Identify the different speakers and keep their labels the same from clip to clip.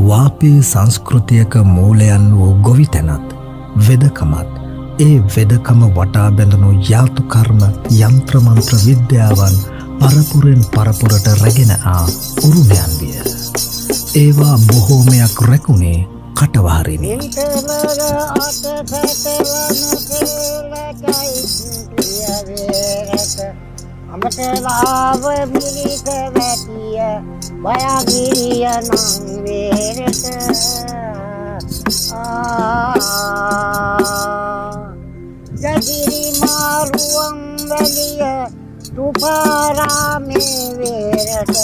Speaker 1: වාපී සංස්කෘතියක මූලයන් වූ ගොවිතැනත් වෙදකමත් ඒ වෙදකම වටා බැඳුණු යාතු කර්ම යන්ත්‍රමන්ත්‍ර විද්‍යාවන් පරපුරෙන් පරපුරට රැගෙන උරුමයන් විය. ඒවා බොහෝමයක් රැකුණේ කටවහරිනි.
Speaker 2: අමතලාව මිලික වැටිය බයගිරිය නම් වේරට ජගිරි මාරුවම් වැලිය තුපාරාමේ වේරට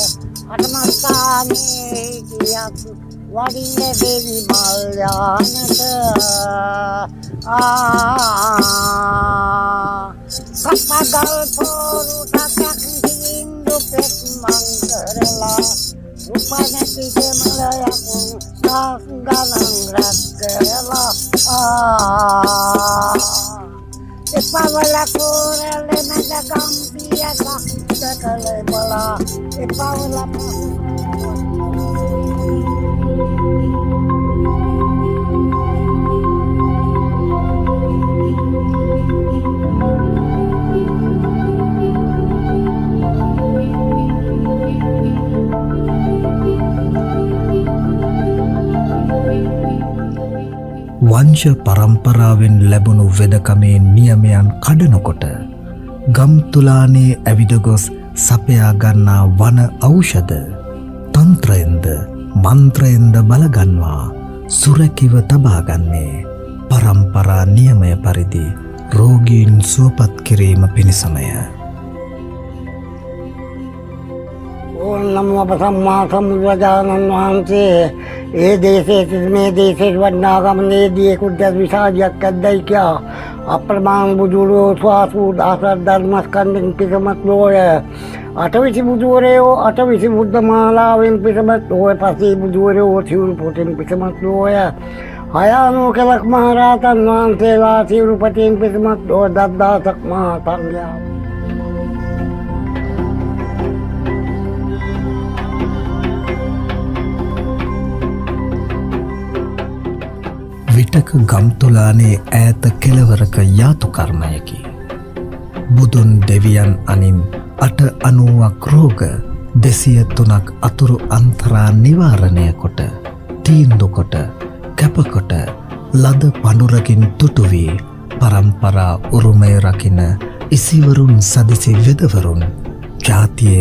Speaker 2: අටමස්ථානේ කියක් වඩින දෙවි මල්යානට සප්පගල් පොරු ටක් දින්දු පෙත් මං කරලා උපනැති දෙමලයකුන් සංගලං රැස් කරලා එපවල කෝරල මැද ගම්පියක සකල බලා එපවල
Speaker 1: වංශ පරම්පරාවෙන් ලැබුණු වෙදකමේ නියමයන් කඩනකොට ගම්තුලානේ ඇවිද ගොස් සපයා ගන්නා වන ඖෂධ තන්ත්‍රයෙන්ද මන්ත්‍රයෙන්ද බලගන්වා සුරැකිව තබාගන්නේ පරම්පරා නියමය පරිදි රෝගීන් සුවපත් කිරීම පිණිසමය.
Speaker 2: ඕම් නමෝ සම්මා සම්බුදුරජාණන් වහන්සේ ඒ දේශේ මේ දේශේ වඩනාගමනේදී කුද්දස් විසාදියක් ඇද්දයි කියා අප්‍රමාණ බුදුරෝ ස්වාසු දාසර් ධර්මස්කන්ධෙන් පිටමත් ලෝය අටවිසි බුදුවරයෝ අටවිසි බුද්ධ මාලාවෙන් පිටමත් ලෝය පස්සේ බුදුවරයෝ සිවුරු පොතෙන් පිටමත් ලෝය හයානෝ කලක් මහරහතන් වහන්සේලා සිවුරු පොතෙන් පිටමත් ලෝය දද්දාසක් මහා සංඝයා
Speaker 1: විටක ගම්තුලානේ ඈත කෙළවරක යාතු කර්මයකි. බුදුන් දෙවියන් අනින් 890ක් රෝග 203ක් අතුරු අන්තරා නිවාරණය කොට තීන්දු කොට කැපකොට ලද පඳුරකින් තුටු වී පරම්පරා උරුමය රකින ඉසිවරුන් සදිසි වෙදවරුන් ජාතියේ